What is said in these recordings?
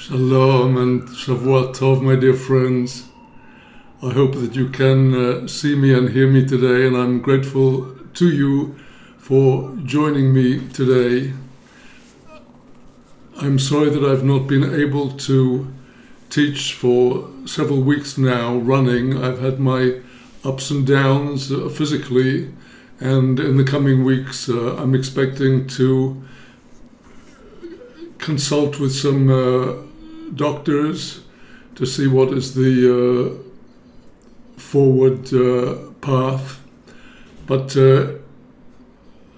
Shalom and Shavua Tov, my dear friends. I hope that you can see me and hear me today, and I'm grateful to you for joining me today. I'm sorry that I've not been able to teach for several weeks now running. I've had my ups and downs physically, and in the coming weeks I'm expecting to consult with some doctors to see what is the forward path. But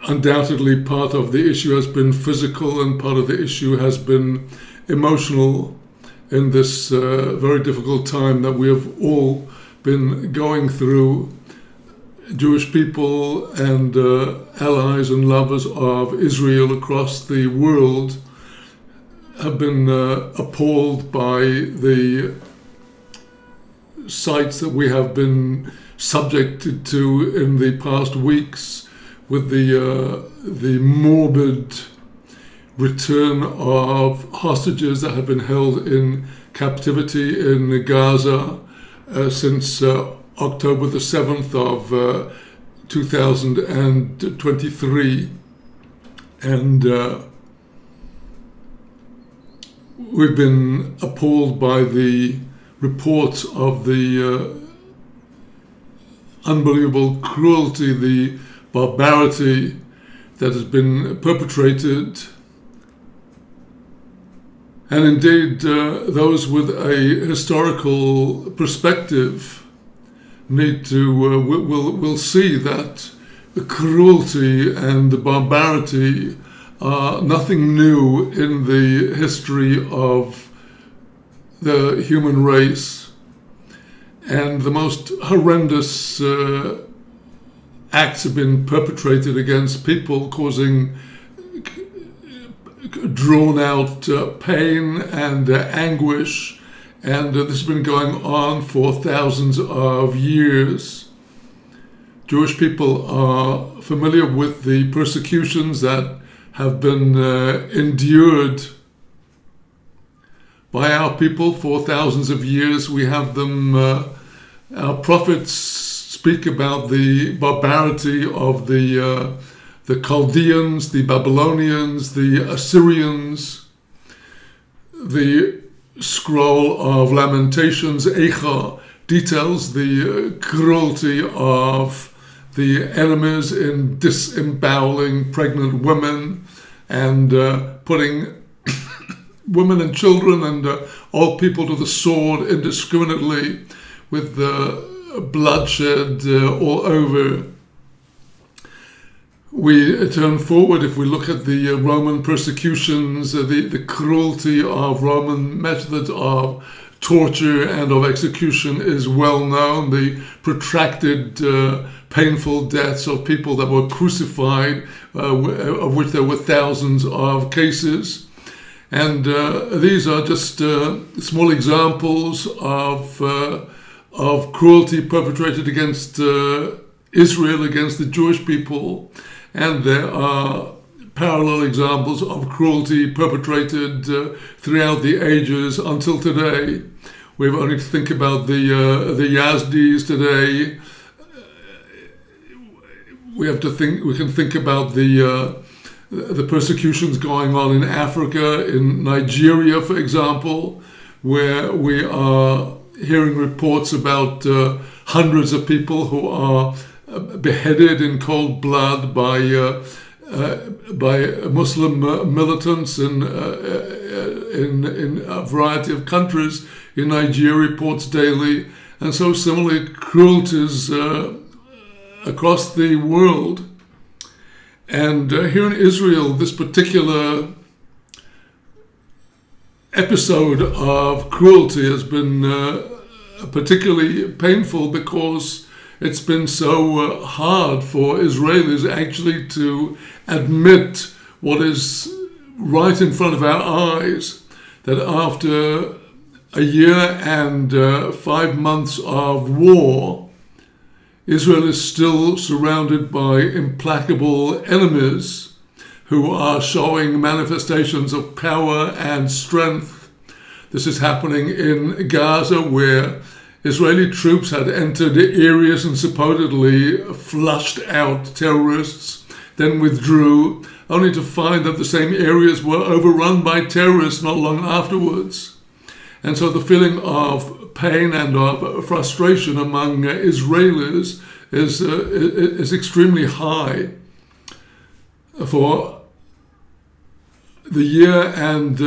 undoubtedly part of the issue has been physical and part of the issue has been emotional in this very difficult time that we have all been going through. Jewish people and allies and lovers of Israel across the world have been appalled by the sights that we have been subjected to in the past weeks, with the morbid return of hostages that have been held in captivity in Gaza since October the 7th of 2023. And we've been appalled by the reports of the unbelievable cruelty, the barbarity that has been perpetrated. And indeed, those with a historical perspective need to will see that the cruelty and the barbarity are nothing new in the history of the human race. And the most horrendous acts have been perpetrated against people, causing drawn-out pain and anguish. And this has been going on for thousands of years. Jewish people are familiar with the persecutions that have been endured by our people for thousands of years. We have them, our prophets speak about the barbarity of the Chaldeans, the Babylonians, the Assyrians. The scroll of Lamentations, Eicha, details the cruelty of the enemies in disemboweling pregnant women and putting women and children and old people to the sword indiscriminately, with bloodshed all over. We turn forward, if we look at the Roman persecutions, the cruelty of Roman methods of torture and of execution is well known. The protracted, painful deaths of people that were crucified, of which there were thousands of cases. And these are just small examples of cruelty perpetrated against Israel, against the Jewish people. And there are parallel examples of cruelty perpetrated throughout the ages until today. We have only to think about the Yazidis today. We can think about the persecutions going on in Africa, in Nigeria, for example, where we are hearing reports about hundreds of people who are beheaded in cold blood by Muslim militants in a variety of countries. In Nigeria, reports daily, and so similarly cruelties across the world. And here in Israel, this particular episode of cruelty has been particularly painful because it's been so hard for Israelis actually to admit what is right in front of our eyes, that after a year and 5 months of war, Israel is still surrounded by implacable enemies who are showing manifestations of power and strength This is happening in Gaza, where Israeli troops had entered areas and supposedly flushed out terrorists, then withdrew, only to find that the same areas were overrun by terrorists not long afterwards. And so the feeling of pain and of frustration among Israelis is extremely high. For the year and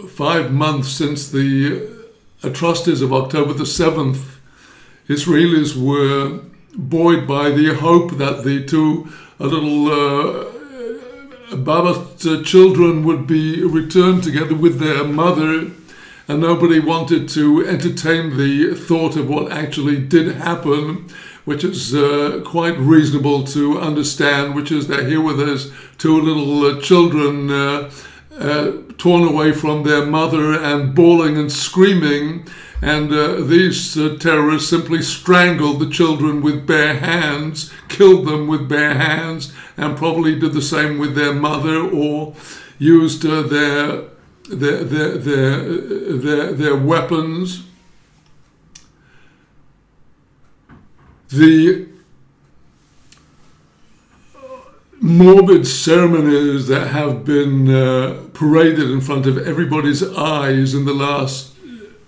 5 months since the atrocities of October the 7th, Israelis were buoyed by the hope that the two little Babat children would be returned together with their mother, and nobody wanted to entertain the thought of what actually did happen, which is quite reasonable to understand, which is that here were those two little children torn away from their mother and bawling and screaming, and these terrorists simply strangled the children with bare hands, killed them with bare hands, and probably did the same with their mother, or used their weapons. The morbid ceremonies that have been paraded in front of everybody's eyes in the last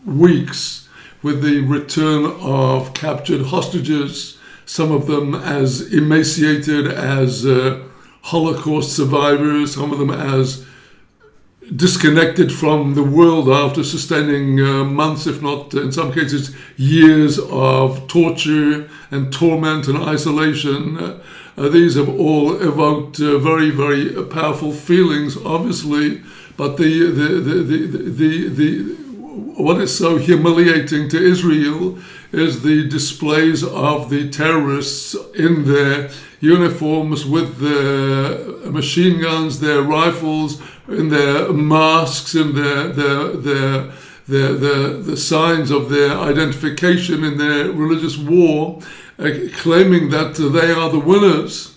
weeks, with the return of captured hostages, some of them as emaciated as Holocaust survivors, some of them as disconnected from the world after sustaining months, if not in some cases years, of torture and torment and isolation. These have all evoked very, very powerful feelings, obviously, but what is so humiliating to Israel is the displays of the terrorists in their uniforms with their machine guns, their rifles, in their masks, in the signs of their identification in their religious war, claiming that they are the winners.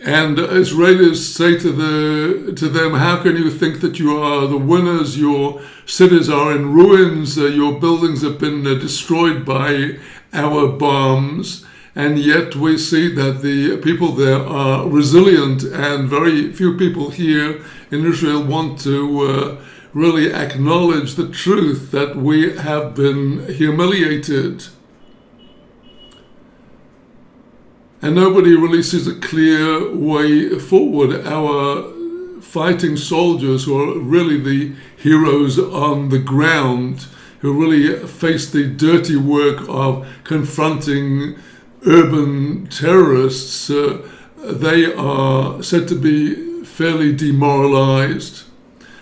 And Israelis say to them, how can you think that you are the winners? Your cities are in ruins, your buildings have been destroyed by our bombs, and yet we see that the people there are resilient, and very few people here in Israel want to really acknowledge the truth that we have been humiliated. And nobody really sees a clear way forward. Our fighting soldiers, who are really the heroes on the ground, who really face the dirty work of confronting urban terrorists, they are said to be fairly demoralized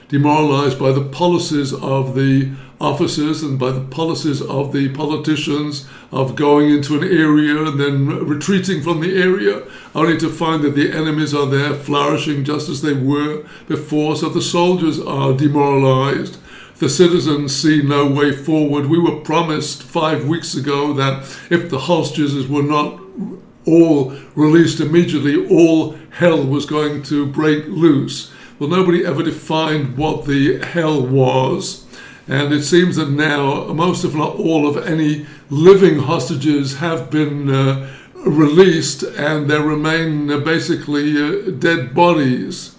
by the policies of the officers and by the policies of the politicians of going into an area and then retreating from the area, only to find that the enemies are there flourishing just as they were before. So the soldiers are demoralized. The citizens see no way forward. We were promised 5 weeks ago that if the hostages were not all released immediately, all hell was going to break loose. Well, nobody ever defined what the hell was. And it seems that now most, if not all, of any living hostages have been released, and there remain basically dead bodies.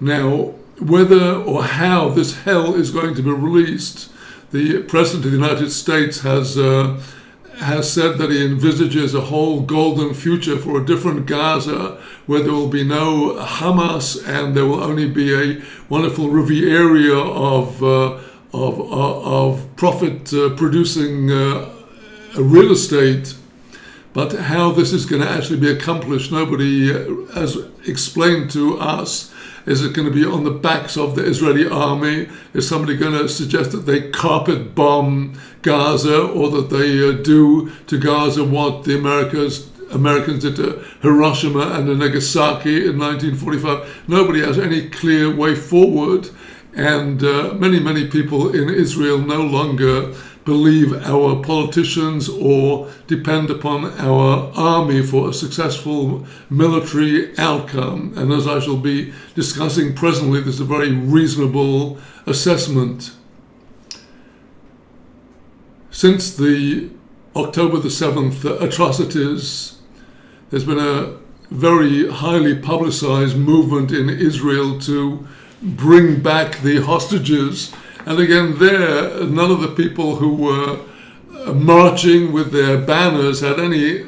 Now, whether or how this hell is going to be released, the President of the United States has said that he envisages a whole golden future for a different Gaza, where there will be no Hamas and there will only be a wonderful Riviera of profit producing real estate. But how this is going to actually be accomplished, nobody has explained to us. Is it going to be on the backs of the Israeli army? Is somebody going to suggest that they carpet bomb Gaza, or that they do to Gaza what the Americans did to Hiroshima and Nagasaki in 1945? Nobody has any clear way forward. And many people in Israel no longer believe our politicians or depend upon our army for a successful military outcome. And as I shall be discussing presently, this is a very reasonable assessment. since the October the 7th atrocities, there's been a very highly publicized movement in Israel to bring back the hostages. And again, there, none of the people who were marching with their banners had any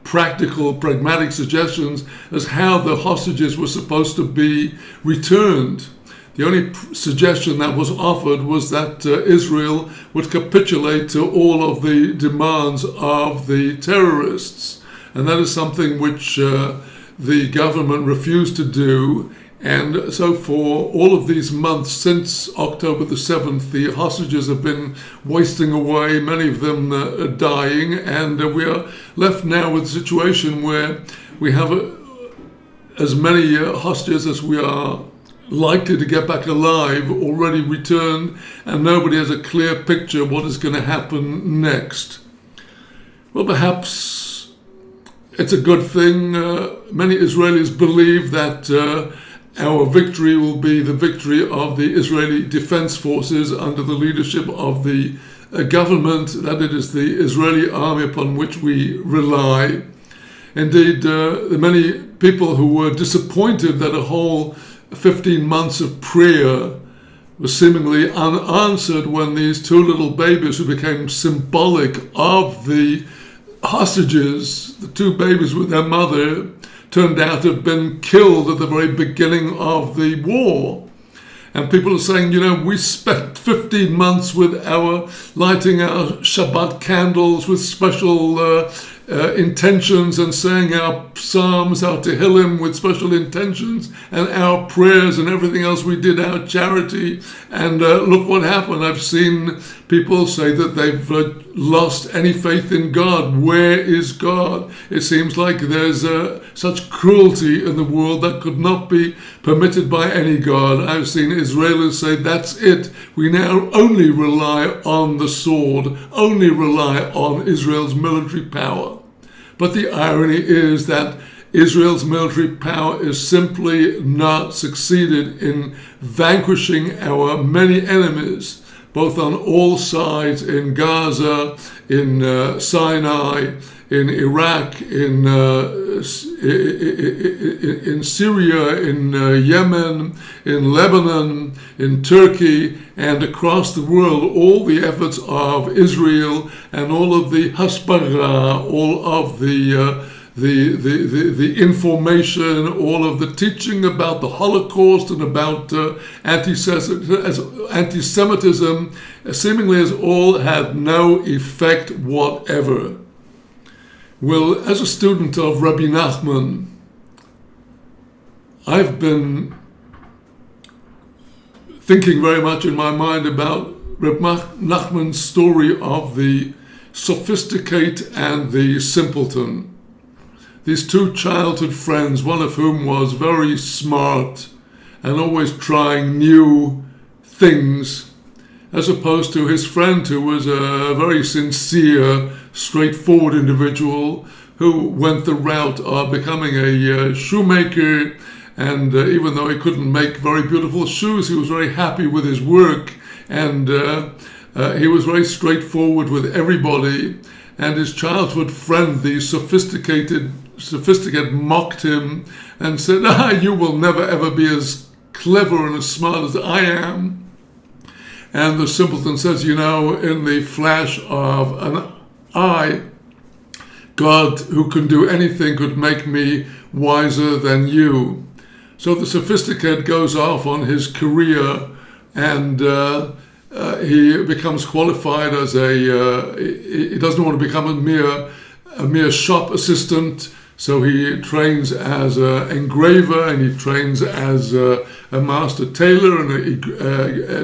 practical, pragmatic suggestions as how the hostages were supposed to be returned. The only suggestion that was offered was that Israel would capitulate to all of the demands of the terrorists. And that is something which the government refused to do. And so for all of these months since October the 7th, the hostages have been wasting away, many of them dying, and we are left now with a situation where we have as many hostages as we are likely to get back alive already returned, and nobody has a clear picture of what is going to happen next. Well, perhaps it's a good thing. Many Israelis believe that our victory will be the victory of the Israeli Defense Forces under the leadership of the government, that it is the Israeli army upon which we rely. Indeed, the many people who were disappointed that a whole 15 months of prayer was seemingly unanswered when these two little babies who became symbolic of the hostages, the two babies with their mother, turned out to have been killed at the very beginning of the war. And people are saying, we spent 15 months with lighting our Shabbat candles with special intentions and saying our psalms, our Tehillim with special intentions, and our prayers and everything else we did, our charity. And look what happened. I've seen people say that they've lost any faith in God. Where is God? It seems like there's such cruelty in the world that could not be permitted by any God. I've seen Israelis say, that's it. We now only rely on the sword, only rely on Israel's military power. But the irony is that Israel's military power is simply not succeeded in vanquishing our many enemies, both on all sides, in Gaza, in Sinai, in Iraq, in Syria, in Yemen, in Lebanon, in Turkey, and across the world. All the efforts of Israel and all of the hasbara, all of the information, all of the teaching about the Holocaust and about anti-Semitism, seemingly has all had no effect whatever. Well, as a student of Rabbi Nachman, I've been thinking very much in my mind about Rabbi Nachman's story of the sophisticate and the simpleton. These two childhood friends, one of whom was very smart and always trying new things, as opposed to his friend who was a very sincere, straightforward individual who went the route of becoming a shoemaker. And even though he couldn't make very beautiful shoes, he was very happy with his work. And he was very straightforward with everybody. And his childhood friend, the sophisticate, mocked him and said, you will never ever be as clever and as smart as I am. And the simpleton says, in the flash of an eye, God, who can do anything, could make me wiser than you. So the sophisticate goes off on his career, and he becomes qualified as he doesn't want to become a mere shop assistant. So he trains as an engraver, and he trains as a master tailor, and he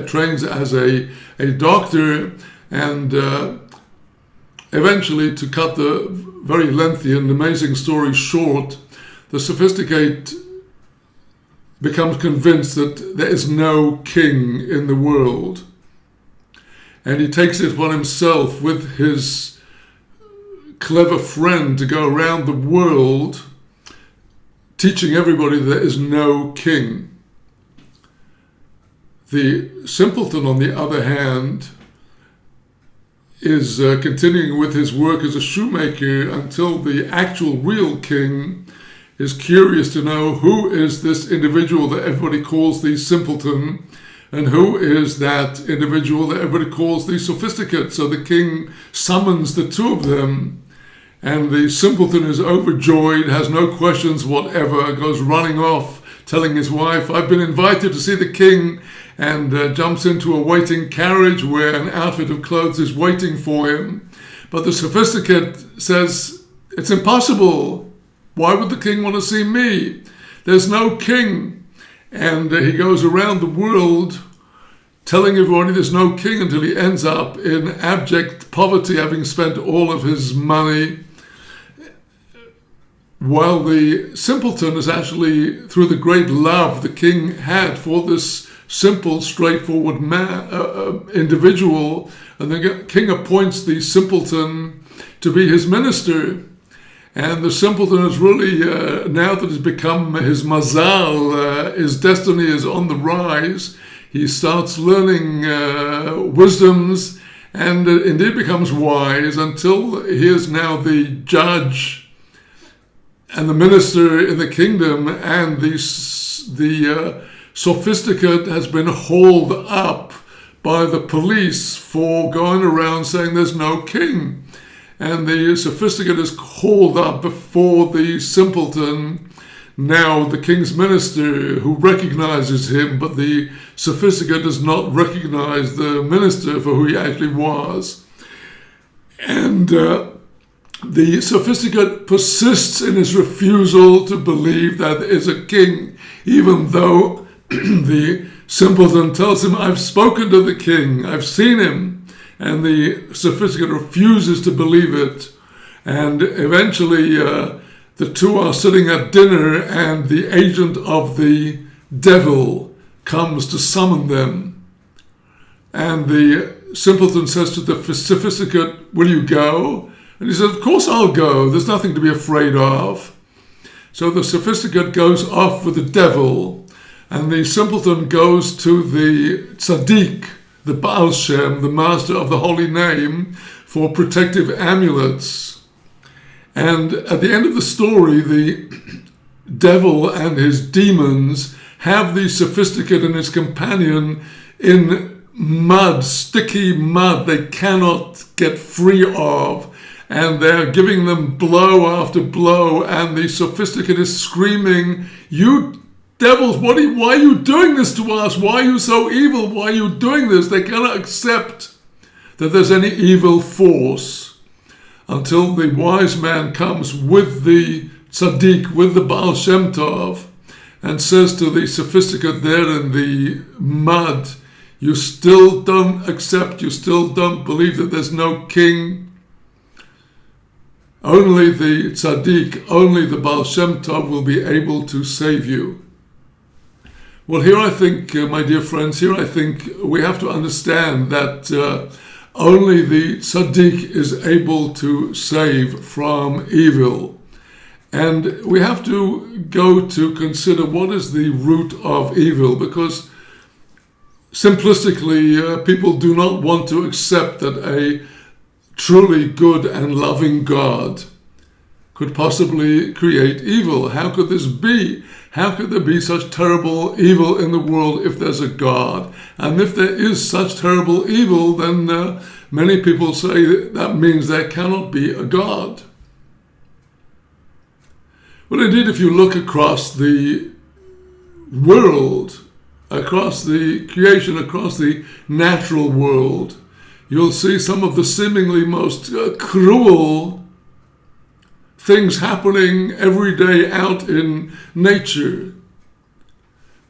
trains as a doctor. And eventually, to cut the very lengthy and amazing story short, the sophisticate becomes convinced that there is no king in the world. And he takes it upon himself with his clever friend to go around the world teaching everybody there is no king. The simpleton, on the other hand, is continuing with his work as a shoemaker until the actual real king is curious to know who is this individual that everybody calls the simpleton and who is that individual that everybody calls the sophisticate. So the king summons the two of them, and the simpleton is overjoyed, has no questions whatever, goes running off, telling his wife, "I've been invited to see the king," and jumps into a waiting carriage where an outfit of clothes is waiting for him. But the sophisticate says, "It's impossible. Why would the king want to see me? There's no king." And he goes around the world telling everybody there's no king until he ends up in abject poverty, having spent all of his money. While the simpleton is actually, through the great love the king had for this simple, straightforward individual, and the king appoints the simpleton to be his minister. And the simpleton is really, now that it's become his mazal, his destiny is on the rise. He starts learning wisdoms and indeed becomes wise until he is now the judge and the minister in the kingdom, and the sophisticate has been hauled up by the police for going around saying there's no king. And the sophisticate is hauled up before the simpleton, now the king's minister, who recognizes him, but the sophisticate does not recognize the minister for who he actually was. And the sophisticate persists in his refusal to believe that there is a king, even though the simpleton tells him, "I've spoken to the king, I've seen him." And the sophisticate refuses to believe it. And eventually the two are sitting at dinner, and the agent of the devil comes to summon them. And the simpleton says to the sophisticate, "Will you go?" And he says, "Of course I'll go. There's nothing to be afraid of." So the sophisticate goes off with the devil, and the simpleton goes to the tzaddik, the Baal Shem, the master of the holy name, for protective amulets. And at the end of the story, the devil and his demons have the sophisticate and his companion in mud, sticky mud they cannot get free of. And they're giving them blow after blow, and the sophisticate is screaming, "You devils, why are you doing this to us? Why are you so evil? Why are you doing this?" They cannot accept that there's any evil force until the wise man comes with the tzaddik, with the Baal Shem Tov, and says to the sophisticate there in the mud, "You still don't accept, you still don't believe that there's no king. Only the tzaddik, only the Baal Shem Tov will be able to save you." Well, here I think, my dear friends, here I think we have to understand that only the tzaddik is able to save from evil. And we have to go to consider what is the root of evil, because simplistically, people do not want to accept that a truly good and loving God could possibly create evil. How could this be? How could there be such terrible evil in the world if there's a God? And if there is such terrible evil, then many people say that means there cannot be a God. Well, indeed, if you look across the world, across the creation, across the natural world, you'll see some of the seemingly most cruel things happening every day out in nature.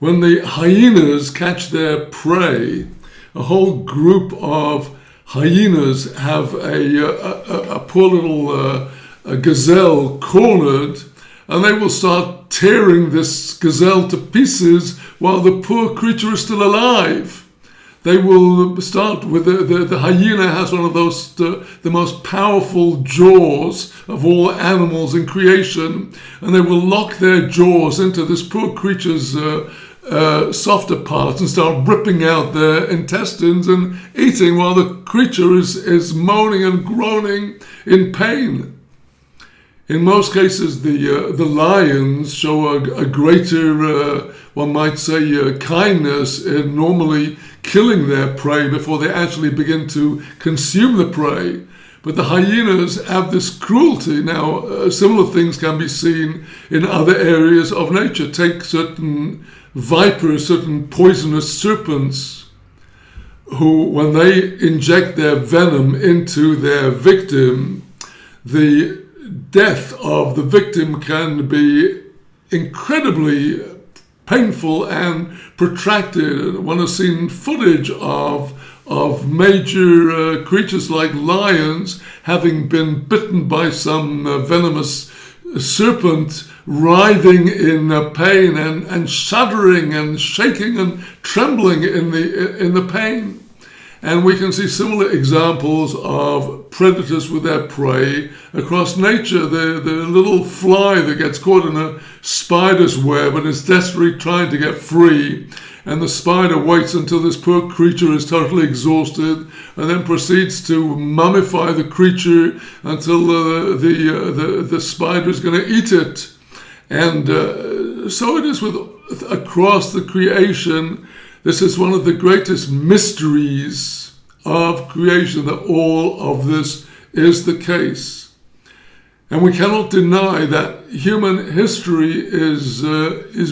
When the hyenas catch their prey, a whole group of hyenas have a poor little gazelle cornered, and they will start tearing this gazelle to pieces while the poor creature is still alive. They will start with the hyena has one of those, the most powerful jaws of all animals in creation, and they will lock their jaws into this poor creature's softer parts and start ripping out their intestines and eating while the creature is moaning and groaning in pain. In most cases, the lions show a greater, one might say, kindness in normally killing their prey before they actually begin to consume the prey. But the hyenas have this cruelty. Now, similar things can be seen in other areas of nature. Take certain vipers, certain poisonous serpents, who, when they inject their venom into their victim, the death of the victim can be incredibly painful and protracted. One has seen footage of major creatures like lions having been bitten by some venomous serpent, writhing in pain and shuddering and shaking and trembling in the pain. And we can see similar examples of predators with their prey across nature. The little fly that gets caught in a spider's web and is desperately trying to get free. And the spider waits until this poor creature is totally exhausted and then proceeds to mummify the creature until the spider is going to eat it. And so it is with across the creation. This is one of the greatest mysteries of creation, that all of this is the case. And we cannot deny that human history is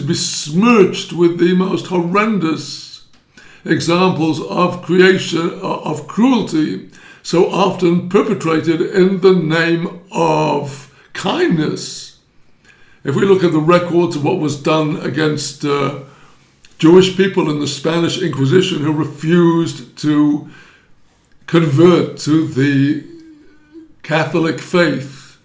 besmirched with the most horrendous examples of creation, of cruelty, so often perpetrated in the name of kindness. If we look at the records of what was done against Jewish people in the Spanish Inquisition who refused to convert to the Catholic faith,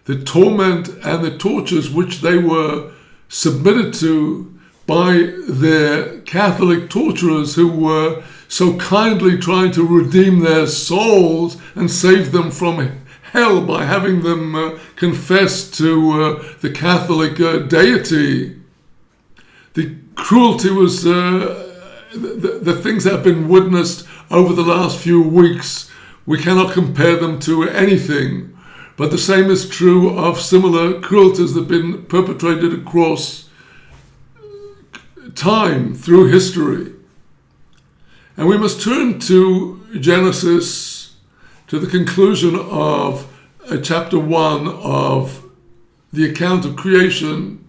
the torment and the tortures which they were submitted to by their Catholic torturers, who were so kindly trying to redeem their souls and save them from hell by having them confess to the Catholic deity. The cruelty was the things that have been witnessed over the last few weeks. We cannot compare them to anything, but the same is true of similar cruelties that have been perpetrated across time through history. And we must turn to Genesis, to the conclusion of chapter 1 of the account of creation.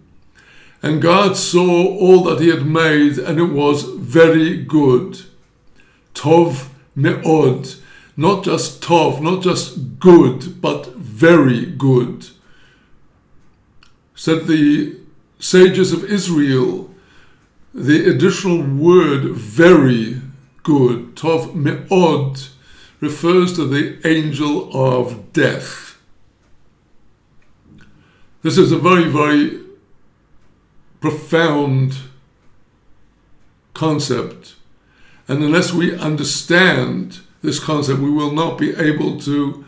And God saw all that he had made, and it was very good. Tov me'od. Not just tov, not just good, but very good. Said the sages of Israel, the additional word very good, tov me'od, refers to the angel of death. This is a very, very profound concept, and unless we understand this concept, we will not be able to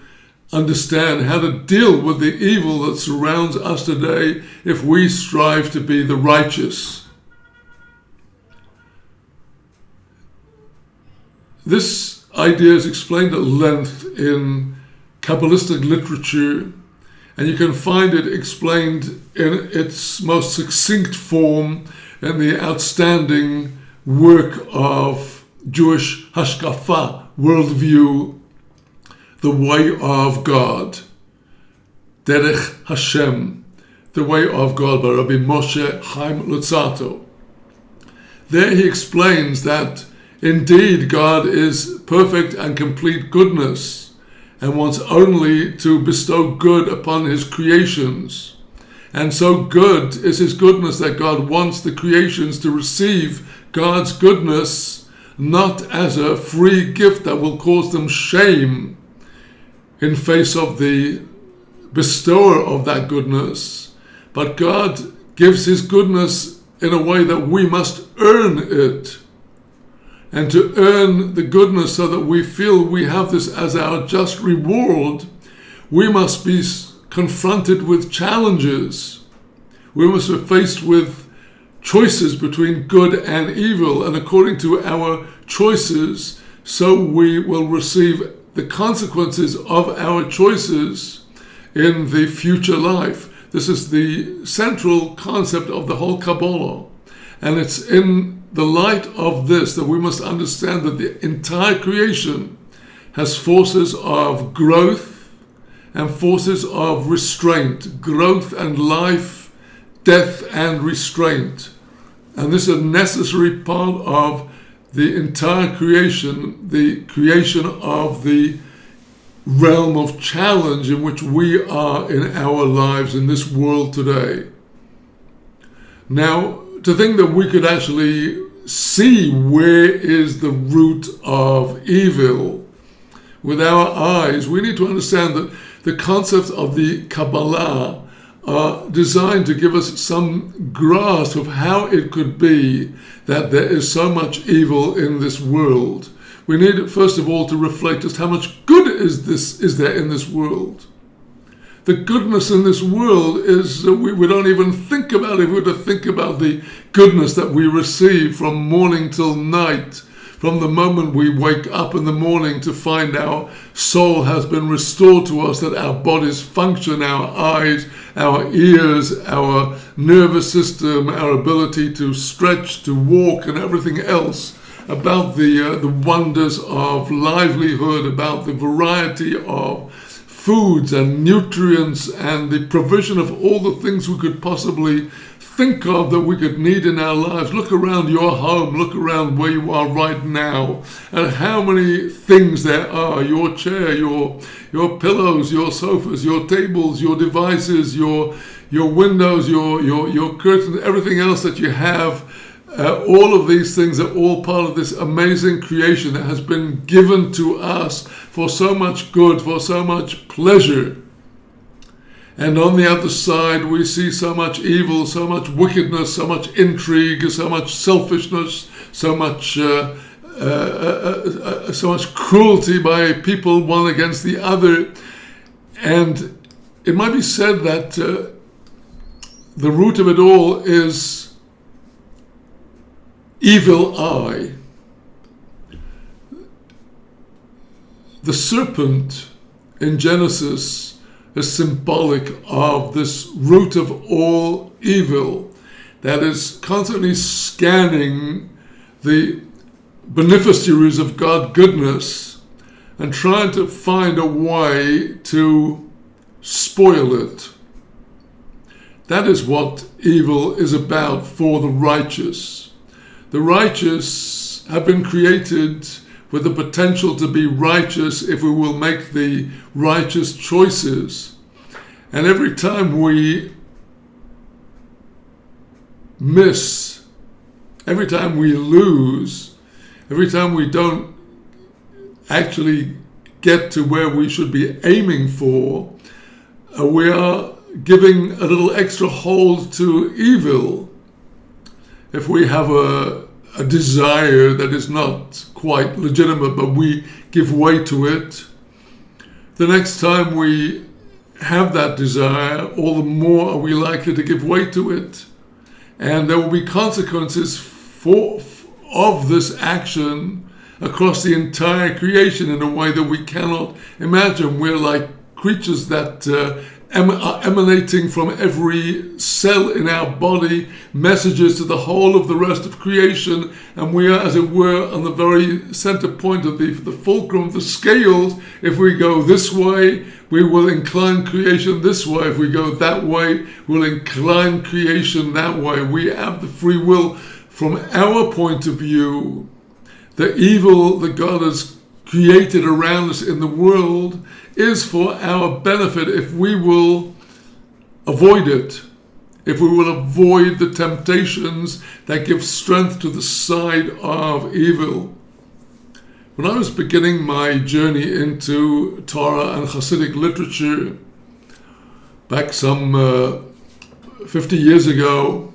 understand how to deal with the evil that surrounds us today if we strive to be the righteous. This idea is explained at length in Kabbalistic literature, and you can find it explained in its most succinct form in the outstanding work of Jewish Hashkafa, worldview, the way of God, Derech Hashem, the way of God, by Rabbi Moshe Chaim Luzzatto. There he explains that indeed God is perfect and complete goodness, and wants only to bestow good upon his creations. And so good is his goodness that God wants the creations to receive God's goodness, not as a free gift that will cause them shame in face of the bestower of that goodness, but God gives his goodness in a way that we must earn it. And to earn the goodness so that we feel we have this as our just reward, we must be confronted with challenges. We must be faced with choices between good and evil, and according to our choices, so we will receive the consequences of our choices in the future life. This is the central concept of the whole Kabbalah. And it's in the light of this that we must understand that the entire creation has forces of growth and forces of restraint, growth and life, death and restraint. And this is a necessary part of the entire creation, the creation of the realm of challenge in which we are in our lives in this world today. Now, to think that we could actually see where is the root of evil with our eyes, we need to understand that the concepts of the Kabbalah are designed to give us some grasp of how it could be that there is so much evil in this world. We need, first of all, to reflect just how much good is there in this world. The goodness in this world is we don't even think about it. If we were to think about the goodness that we receive from morning till night, from the moment we wake up in the morning to find our soul has been restored to us, that our bodies function, our eyes, our ears, our nervous system, our ability to stretch, to walk, and everything else, about the wonders of livelihood, about the variety of foods and nutrients and the provision of all the things we could possibly think of that we could need in our lives. Look around your home, look around where you are right now, and how many things there are: your chair, your pillows, your sofas, your tables, your devices, your windows, your curtains, everything else that you have. All of these things are all part of this amazing creation that has been given to us for so much good, for so much pleasure. And on the other side, we see so much evil, so much wickedness, so much intrigue, so much selfishness, so much cruelty by people one against the other. And it might be said that the root of it all is evil eye. The serpent in Genesis is symbolic of this root of all evil that is constantly scanning the beneficiaries of God's goodness and trying to find a way to spoil it. That is what evil is about for the righteous. The righteous have been created with the potential to be righteous if we will make the righteous choices. And every time we miss, every time we lose, every time we don't actually get to where we should be aiming for, we are giving a little extra hold to evil. If we have a desire that is not quite legitimate, but we give way to it, the next time we have that desire, all the more are we likely to give way to it. And there will be consequences of this action across the entire creation in a way that we cannot imagine. We're like creatures that are emanating from every cell in our body, messages to the whole of the rest of creation, and we are, as it were, on the very center point of the fulcrum of the scales. If we go this way, we will incline creation this way. If we go that way, we'll incline creation that way. We have the free will. From our point of view, the evil that God has created around us in the world is for our benefit if we will avoid it, if we will avoid the temptations that give strength to the side of evil. When I was beginning my journey into Torah and Hasidic literature back some 50 years ago,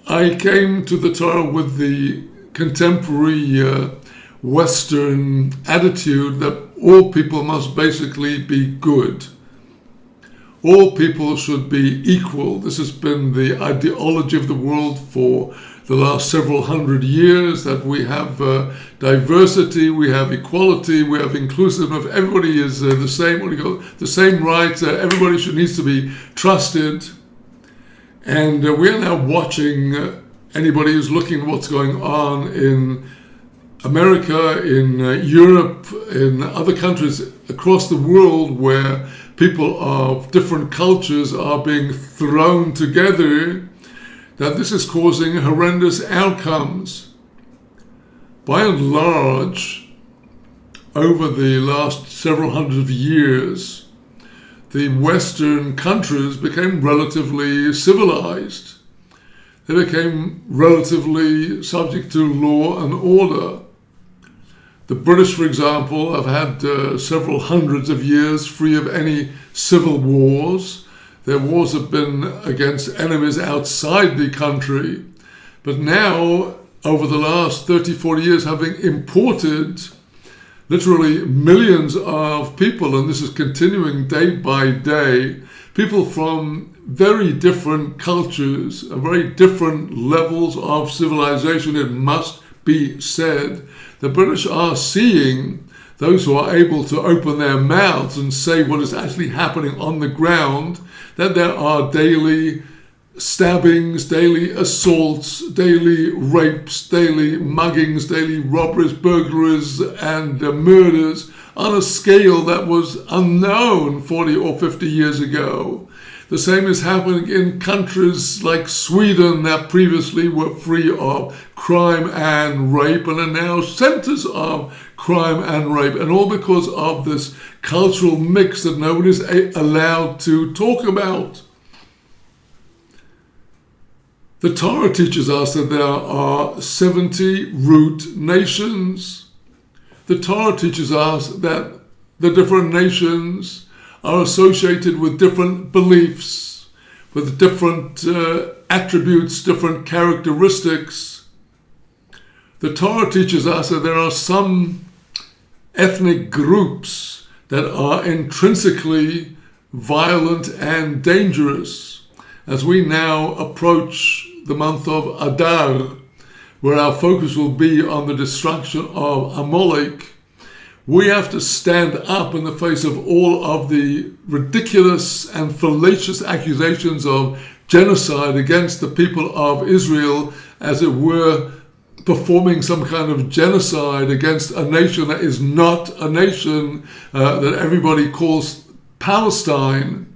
I came to the Torah with the contemporary Western attitude that all people must basically be good. all people should be equal. This has been the ideology of the world for the last several hundred years, that we have diversity, we have equality, we have inclusiveness. Everybody is the same. The same rights. Everybody needs to be trusted. And we are now watching anybody who's looking at what's going on in America, in Europe, in other countries across the world, where people of different cultures are being thrown together, that this is causing horrendous outcomes. By and large, over the last several hundred years, the Western countries became relatively civilized. They became relatively subject to law and order. The British, for example, have had several hundreds of years free of any civil wars. Their wars have been against enemies outside the country. But now, over the last 30, 40 years, having imported literally millions of people, and this is continuing day by day, people from very different cultures, very different levels of civilization, it must be said. The British are seeing those who are able to open their mouths and say what is actually happening on the ground, that there are daily stabbings, daily assaults, daily rapes, daily muggings, daily robberies, burglaries, and murders on a scale that was unknown 40 or 50 years ago. The same is happening in countries like Sweden that previously were free of crime and rape and are now centers of crime and rape, and all because of this cultural mix that nobody's allowed to talk about. The Torah teaches us that there are 70 root nations. The Torah teaches us that the different nations are associated with different beliefs, with different attributes, different characteristics. The Torah teaches us that there are some ethnic groups that are intrinsically violent and dangerous. As we now approach the month of Adar, where our focus will be on the destruction of Amalek, we have to stand up in the face of all of the ridiculous and fallacious accusations of genocide against the people of Israel, as it were performing some kind of genocide against a nation that is not a nation, that everybody calls Palestine.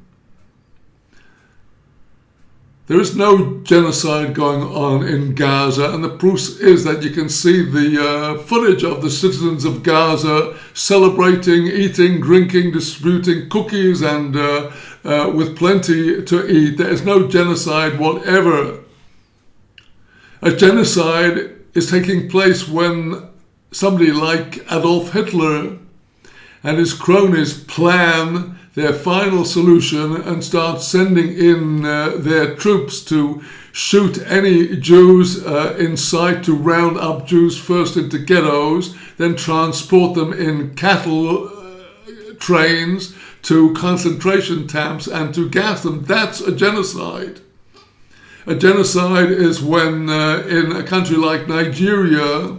There is no genocide going on in Gaza, and the proof is that you can see the footage of the citizens of Gaza celebrating, eating, drinking, distributing cookies, and with plenty to eat. There is no genocide whatever. A genocide is taking place when somebody like Adolf Hitler and his cronies plan their final solution and start sending in their troops to shoot any Jews in sight, to round up Jews first into ghettos, then transport them in cattle trains to concentration camps and to gas them. That's a genocide. A genocide is when in a country like Nigeria,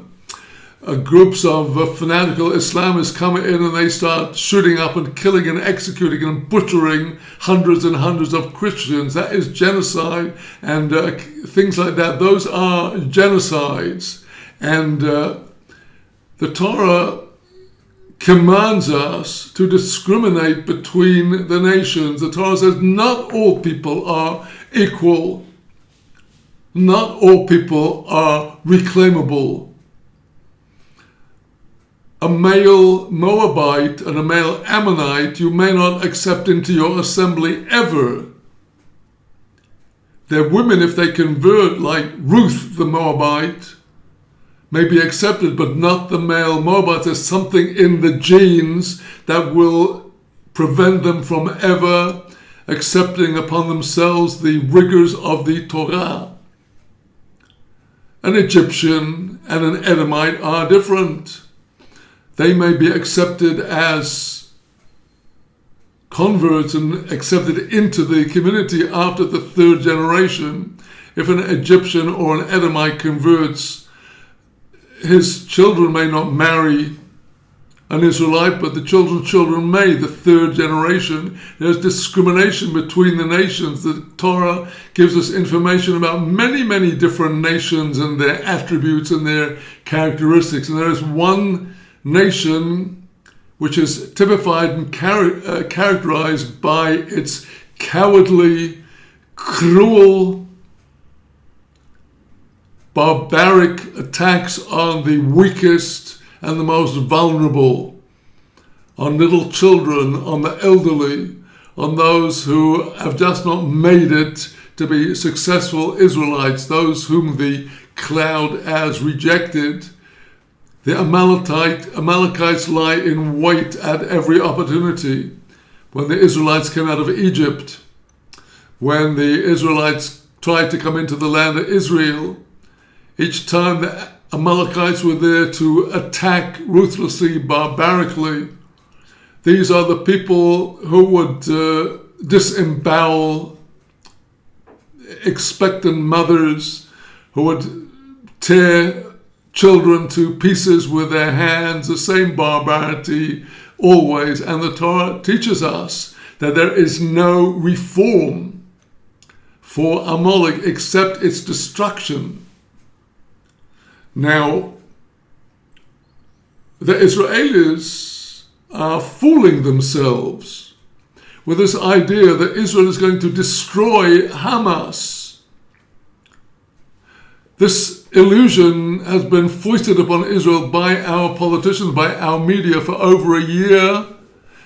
groups of fanatical Islamists come in and they start shooting up and killing and executing and butchering hundreds and hundreds of Christians. That is genocide, and things like that. Those are genocides. And the Torah commands us to discriminate between the nations. The Torah says not all people are equal. Not all people are reclaimable. A male Moabite and a male Ammonite you may not accept into your assembly ever. Their women, if they convert, like Ruth the Moabite, may be accepted, but not the male Moabite. There's something in the genes that will prevent them from ever accepting upon themselves the rigors of the Torah. An Egyptian and an Edomite are different. They may be accepted as converts and accepted into the community after the third generation. If an Egyptian or an Edomite converts, his children may not marry an Israelite, but the children's children may, the third generation. There's discrimination between the nations. The Torah gives us information about many, many different nations and their attributes and their characteristics. And there is one nation which is typified and characterized by its cowardly, cruel, barbaric attacks on the weakest and the most vulnerable, on little children, on the elderly, on those who have just not made it to be successful Israelites, those whom the cloud has rejected. The Amalekites lie in wait at every opportunity. When the Israelites came out of Egypt, when the Israelites tried to come into the land of Israel, each time the Amalekites were there to attack ruthlessly, barbarically. These are the people who would disembowel expectant mothers, who would tear children to pieces with their hands, the same barbarity always. And the Torah teaches us that there is no reform for Amalek except its destruction. Now, the Israelis are fooling themselves with this idea that Israel is going to destroy Hamas. This illusion has been foisted upon Israel by our politicians, by our media for over a year,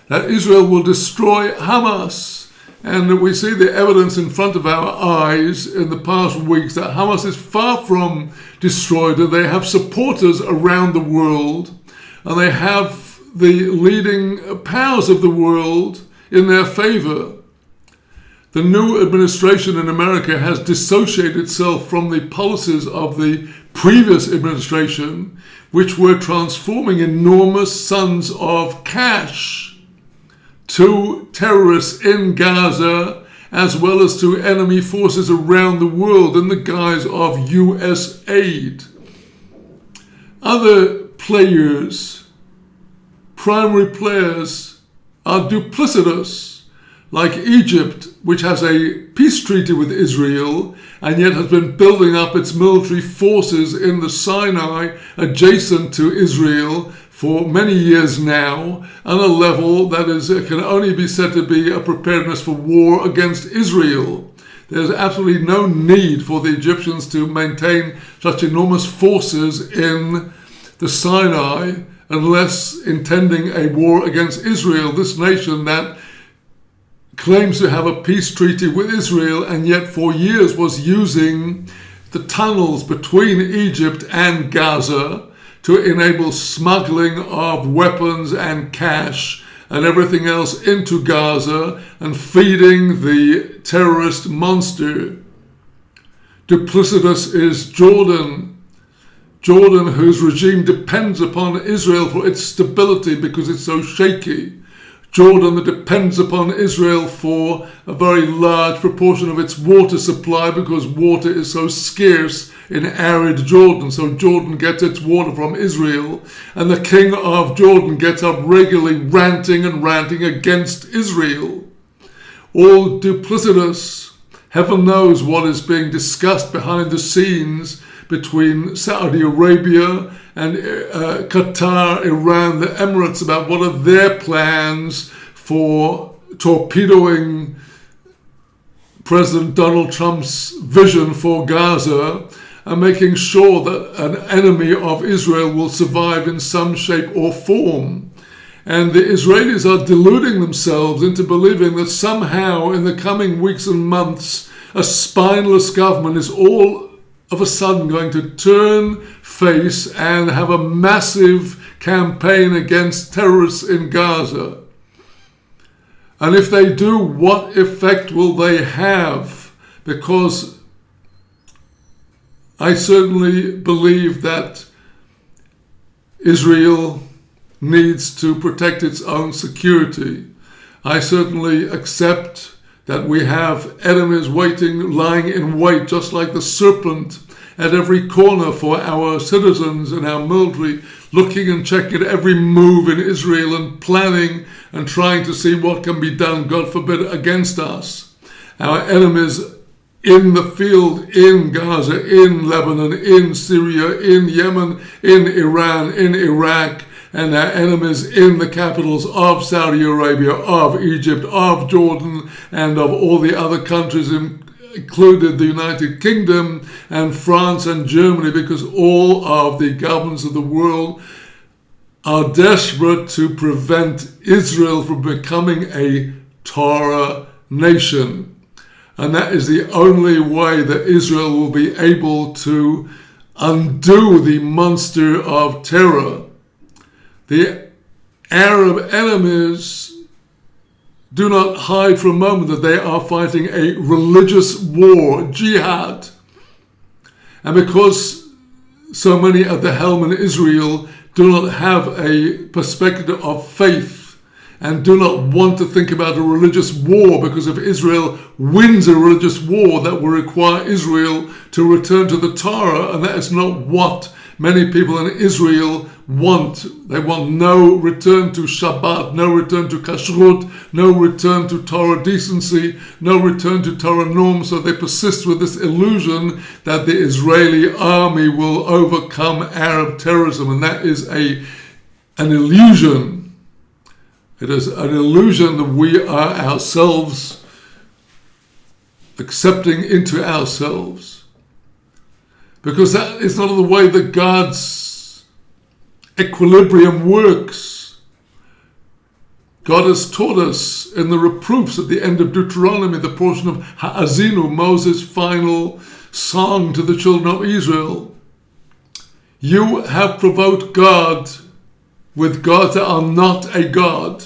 that Israel will destroy Hamas. And we see the evidence in front of our eyes in the past weeks that Hamas is far from destroyed, and they have supporters around the world, and they have the leading powers of the world in their favor. The new administration in America has dissociated itself from the policies of the previous administration, which were transforming enormous sums of cash to terrorists in Gaza, as well as to enemy forces around the world in the guise of US aid. Other players, primary players, are duplicitous, like Egypt, which has a peace treaty with Israel and yet has been building up its military forces in the Sinai adjacent to Israel for many years now, on a level that can only be said to be a preparedness for war against Israel. There's absolutely no need for the Egyptians to maintain such enormous forces in the Sinai unless intending a war against Israel, this nation that claims to have a peace treaty with Israel and yet for years was using the tunnels between Egypt and Gaza to enable smuggling of weapons and cash and everything else into Gaza and feeding the terrorist monster. Duplicitous is Jordan, whose regime depends upon Israel for its stability because it's so shaky. Jordan that depends upon Israel for a very large proportion of its water supply because water is so scarce in arid Jordan. So Jordan gets its water from Israel, and the king of Jordan gets up regularly ranting against Israel. All duplicitous. Heaven knows what is being discussed behind the scenes between Saudi Arabia and Qatar, Iran, the Emirates, about what are their plans for torpedoing President Donald Trump's vision for Gaza and making sure that an enemy of Israel will survive in some shape or form. And the Israelis are deluding themselves into believing that somehow in the coming weeks and months, a spineless government is all of a sudden going to turn face and have a massive campaign against terrorists in Gaza. And if they do, what effect will they have? Because I certainly believe that Israel needs to protect its own security. I certainly accept that we have enemies waiting, lying in wait, just like the serpent at every corner for our citizens and our military, looking and checking every move in Israel and planning and trying to see what can be done, God forbid, against us. Our enemies in the field, in Gaza, in Lebanon, in Syria, in Yemen, in Iran, in Iraq, and our enemies in the capitals of Saudi Arabia, of Egypt, of Jordan, and of all the other countries, included the United Kingdom and France and Germany, because all of the governments of the world are desperate to prevent Israel from becoming a Torah nation. And that is the only way that Israel will be able to undo the monster of terror. The Arab enemies do not hide for a moment that they are fighting a religious war, jihad. And because so many of the helm in Israel do not have a perspective of faith and do not want to think about a religious war, because if Israel wins a religious war, that will require Israel to return to the Torah, and that is not what many people in Israel want. They want no return to Shabbat, no return to Kashrut, no return to Torah decency, no return to Torah norms. So they persist with this illusion that the Israeli army will overcome Arab terrorism, and that is an illusion. It is an illusion that we are ourselves accepting into ourselves, because that is not the way that God's equilibrium works. God has taught us in the reproofs at the end of Deuteronomy, the portion of Ha'azinu, Moses' final song to the children of Israel. You have provoked God with gods that are not a God.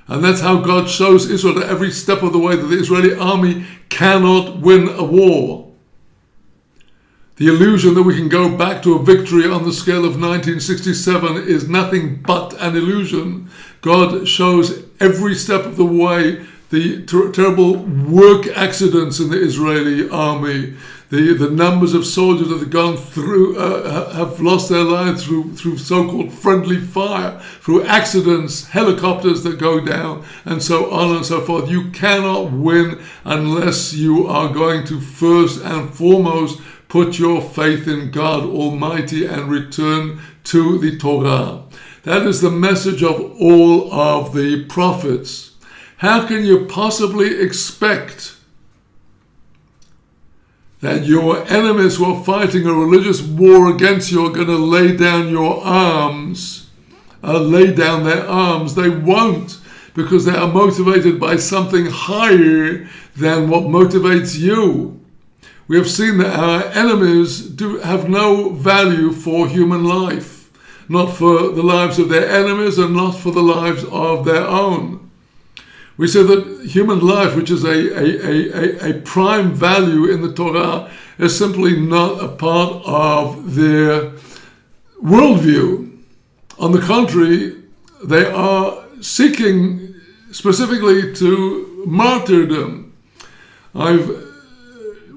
And that's how God shows Israel at every step of the way that the Israeli army cannot win a war. The illusion that we can go back to a victory on the scale of 1967 is nothing but an illusion. God shows every step of the way the terrible work accidents in the Israeli army, the numbers of soldiers that have gone through, have lost their lives through so-called friendly fire, through accidents, helicopters that go down, and so on and so forth. You cannot win unless you are going to first and foremost put your faith in God Almighty and return to the Torah. That is the message of all of the prophets. How can you possibly expect that your enemies who are fighting a religious war against you are going to lay down your arms, lay down their arms? They won't, because they are motivated by something higher than what motivates you. We have seen that our enemies have no value for human life, not for the lives of their enemies and not for the lives of their own. We say that human life, which is a prime value in the Torah, is simply not a part of their worldview. On the contrary, they are seeking specifically to martyrdom. I've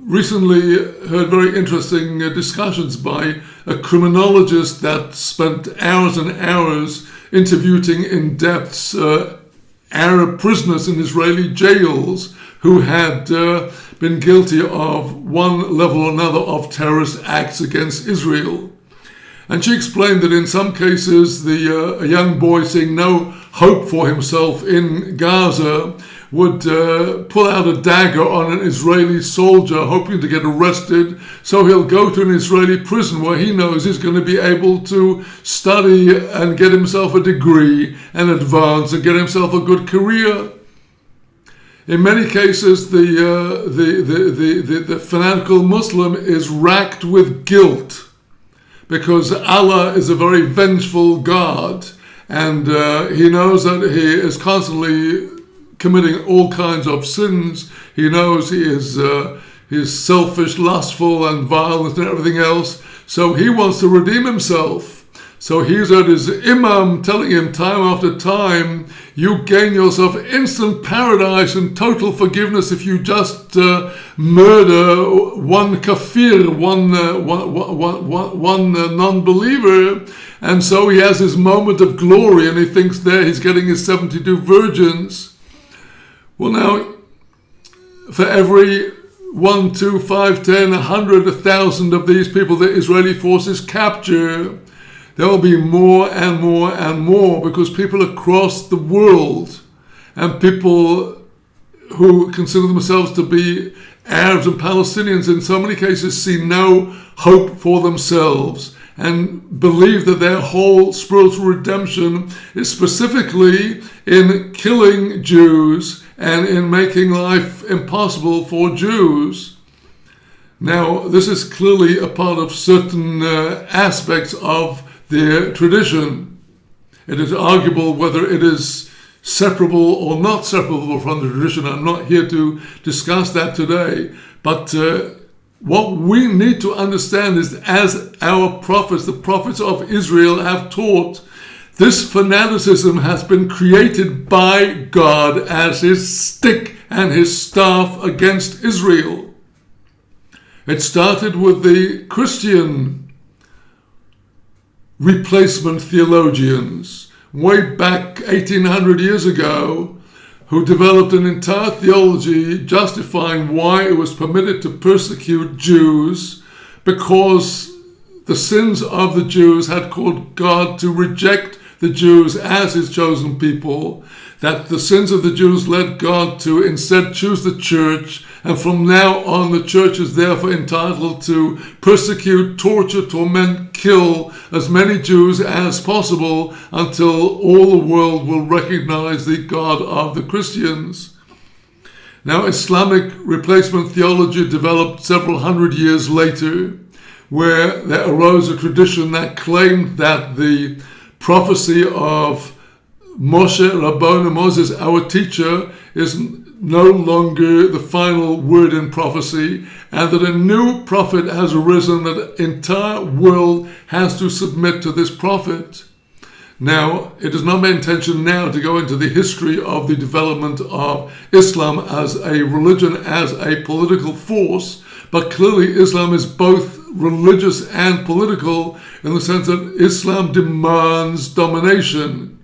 recently heard very interesting discussions by a criminologist that spent hours and hours interviewing in depth Arab prisoners in Israeli jails who had been guilty of one level or another of terrorist acts against Israel. And she explained that in some cases a young boy seeing no hope for himself in Gaza would pull out a dagger on an Israeli soldier hoping to get arrested, so he'll go to an Israeli prison where he knows he's going to be able to study and get himself a degree and advance and get himself a good career. In many cases, the fanatical Muslim is racked with guilt because Allah is a very vengeful God, and he knows that he is constantly committing all kinds of sins. He knows he is selfish, lustful, and violent and everything else. So he wants to redeem himself. So he's at his imam telling him time after time, you gain yourself instant paradise and total forgiveness if you just murder one kafir, one non-believer. And so he has his moment of glory and he thinks there he's getting his 72 virgins. Well, now, for every 1, 2, 5, 10, 100, 1,000 of these people the Israeli forces capture, there will be more and more and more, because people across the world and people who consider themselves to be Arabs and Palestinians in so many cases see no hope for themselves and believe that their whole spiritual redemption is specifically in killing Jews and in making life impossible for Jews. Now, this is clearly a part of certain aspects of their tradition. It is arguable whether it is separable or not separable from the tradition. I'm not here to discuss that today. But what we need to understand is, as our prophets, the prophets of Israel, have taught, this fanaticism has been created by God as his stick and his staff against Israel. It started with the Christian replacement theologians way back 1800 years ago, who developed an entire theology justifying why it was permitted to persecute Jews, because the sins of the Jews had caused God to reject the Jews as his chosen people, that the sins of the Jews led God to instead choose the church, and from now on the church is therefore entitled to persecute, torture, torment, kill as many Jews as possible until all the world will recognize the God of the Christians. Now, Islamic replacement theology developed several hundred years later, where there arose a tradition that claimed that the prophecy of Moshe Rabbeinu, Moses, our teacher, is no longer the final word in prophecy, and that a new prophet has arisen, that the entire world has to submit to this prophet. Now, it is not my intention now to go into the history of the development of Islam as a religion, as a political force, but clearly Islam is both religious and political, in the sense that Islam demands domination.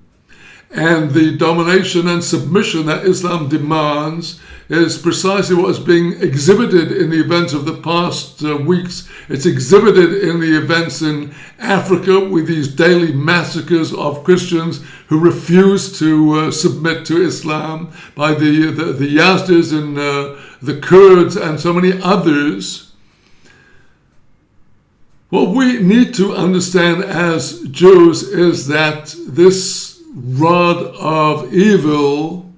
And the domination and submission that Islam demands is precisely what is being exhibited in the events of the past weeks. It's exhibited in the events in Africa with these daily massacres of Christians who refuse to submit to Islam, by the Yazidis and the Kurds and so many others. What we need to understand as Jews is that this rod of evil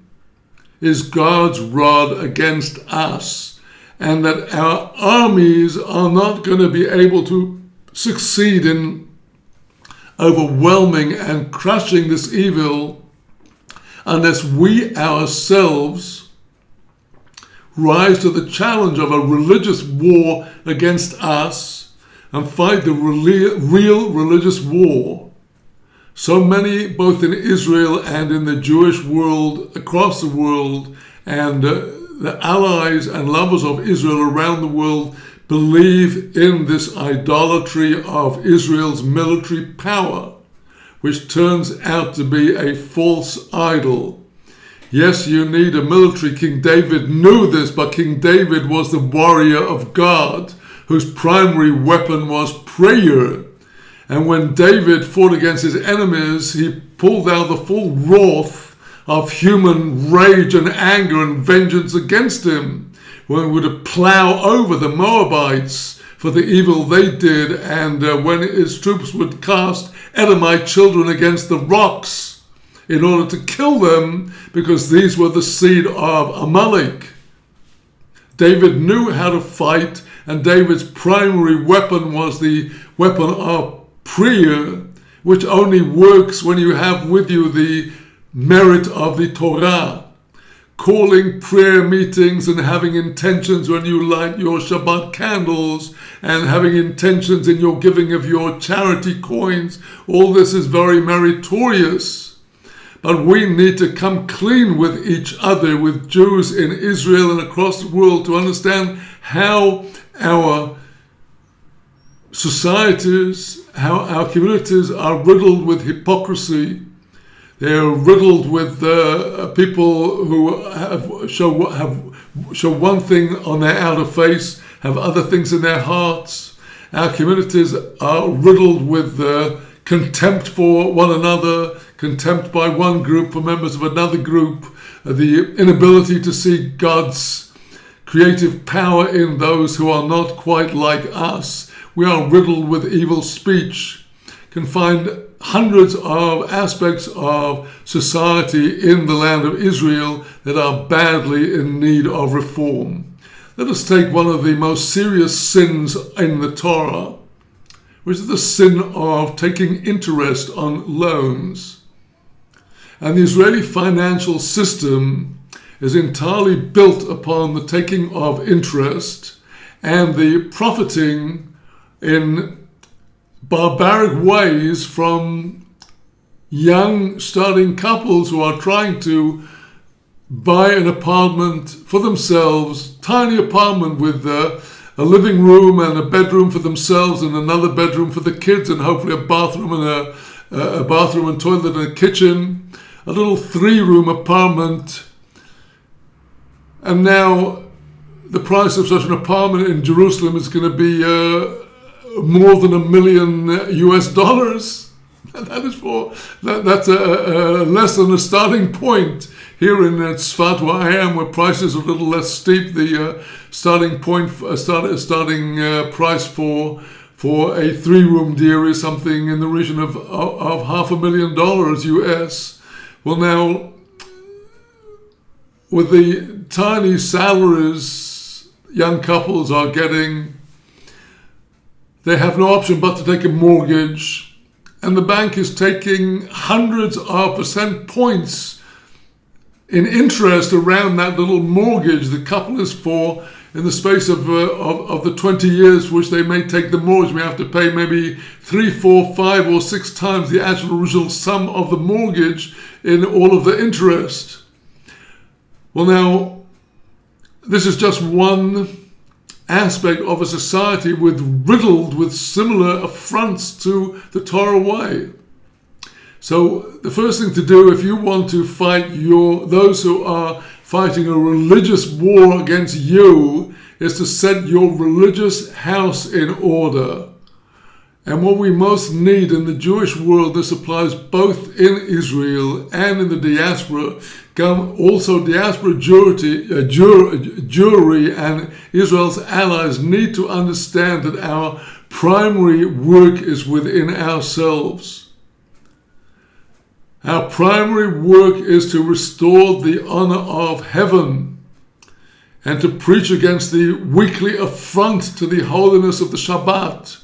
is God's rod against us, and that our armies are not going to be able to succeed in overwhelming and crushing this evil unless we ourselves rise to the challenge of a religious war against us and fight the real religious war. So many, both in Israel and in the Jewish world, across the world, and the allies and lovers of Israel around the world, believe in this idolatry of Israel's military power, which turns out to be a false idol. Yes, you need a military. King David knew this, but King David was the warrior of God, whose primary weapon was prayer. And when David fought against his enemies, he pulled out the full wrath of human rage and anger and vengeance against him, when he would plow over the Moabites for the evil they did, and when his troops would cast Edomite children against the rocks in order to kill them, because these were the seed of Amalek. David knew how to fight, and David's primary weapon was the weapon of prayer, which only works when you have with you the merit of the Torah. calling prayer meetings and having intentions when you light your Shabbat candles and having intentions in your giving of your charity coins. All this is very meritorious. But we need to come clean with each other, with Jews in Israel and across the world, to understand how our societies, how our communities are riddled with hypocrisy. They're riddled with people who show one thing on their outer face, have other things in their hearts. Our communities are riddled with contempt for one another, contempt by one group for members of another group, the inability to see God's creative power in those who are not quite like us. We are riddled with evil speech. Can find hundreds of aspects of society in the land of Israel that are badly in need of reform. Let us take one of the most serious sins in the Torah, which is the sin of taking interest on loans. And the Israeli financial system is entirely built upon the taking of interest and the profiting in barbaric ways from young starting couples who are trying to buy an apartment for themselves, tiny apartment with a living room and a bedroom for themselves and another bedroom for the kids and hopefully a bathroom and a bathroom and toilet and a kitchen, a little 3-room apartment. And now the price of such an apartment in Jerusalem is going to be more than $1 million US. That is that's less than a starting point. Here in Tzfat, where I am, where prices are a little less steep, the starting point, starting price for a 3-room deal is something in the region of $500,000 US. Well, now, with the tiny salaries young couples are getting, they have no option but to take a mortgage, and the bank is taking hundreds of percent points in interest around that little mortgage the couple is for. In the space of the 20 years for which they may take the mortgage, we have to pay maybe 3, 4, 5 or 6 times the actual original sum of the mortgage in all of the interest. Well, now, this is just one aspect of a society riddled with similar affronts to the Torah way. So the first thing to do, if you want to fight those who are fighting a religious war against you, is to set your religious house in order. And what we most need in the Jewish world, this applies both in Israel and in the diaspora, also diaspora Jewry and Israel's allies need to understand that our primary work is within ourselves. Our primary work is to restore the honor of heaven and to preach against the weekly affront to the holiness of the Shabbat.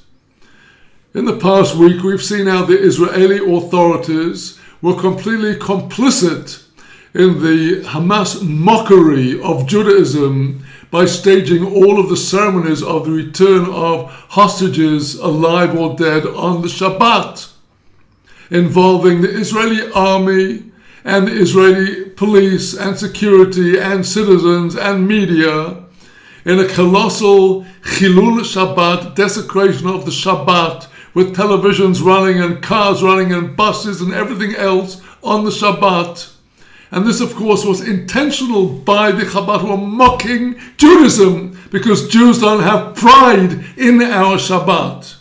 In the past week, we've seen how the Israeli authorities were completely complicit in the Hamas mockery of Judaism by staging all of the ceremonies of the return of hostages, alive or dead, on the Shabbat, involving the Israeli army and the Israeli police and security and citizens and media in a colossal Chilul Shabbat, desecration of the Shabbat, with televisions running and cars running and buses and everything else on the Shabbat. And this, of course, was intentional by the Chabad, who are mocking Judaism because Jews don't have pride in our Shabbat.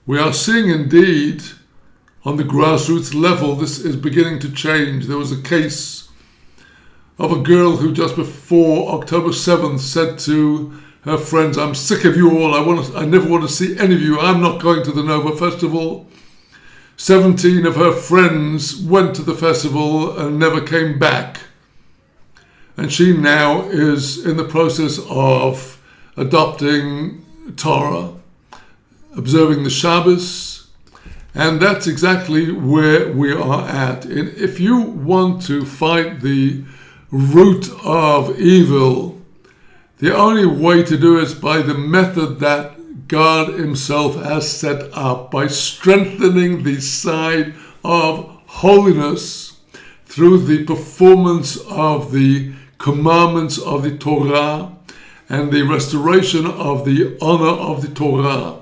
We are seeing indeed, on the grassroots level, this is beginning to change. There was a case of a girl who just before October 7th said to her friends, "I'm sick of you all. I never want to see any of you. I'm not going to the Nova Festival." 17 of her friends went to the festival and never came back. And she now is in the process of adopting Torah, observing the Shabbos, and that's exactly where we are at. And if you want to fight the root of evil, the only way to do it is by the method that God himself has set up, by strengthening the side of holiness through the performance of the commandments of the Torah and the restoration of the honor of the Torah.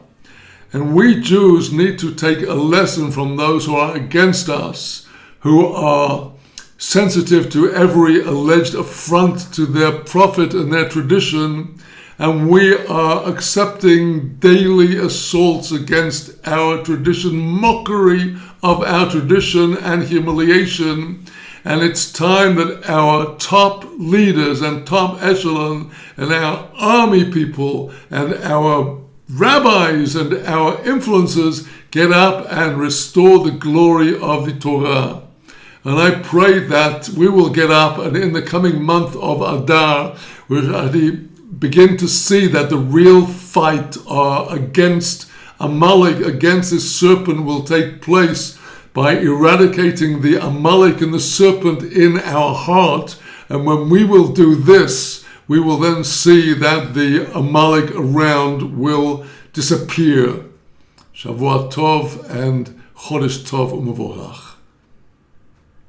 And we Jews need to take a lesson from those who are against us, who are sensitive to every alleged affront to their prophet and their tradition, and we are accepting daily assaults against our tradition, mockery of our tradition and humiliation. And it's time that our top leaders and top echelon and our army people and our rabbis and our influencers get up and restore the glory of the Torah. And I pray that we will get up, and in the coming month of Adar, we'll begin to see that the real fight against Amalek, against this serpent, will take place by eradicating the Amalek and the serpent in our heart. And when we will do this, we will then see that the Amalek around will disappear. Shavua Tov and Chodesh Tov U'Mevorach.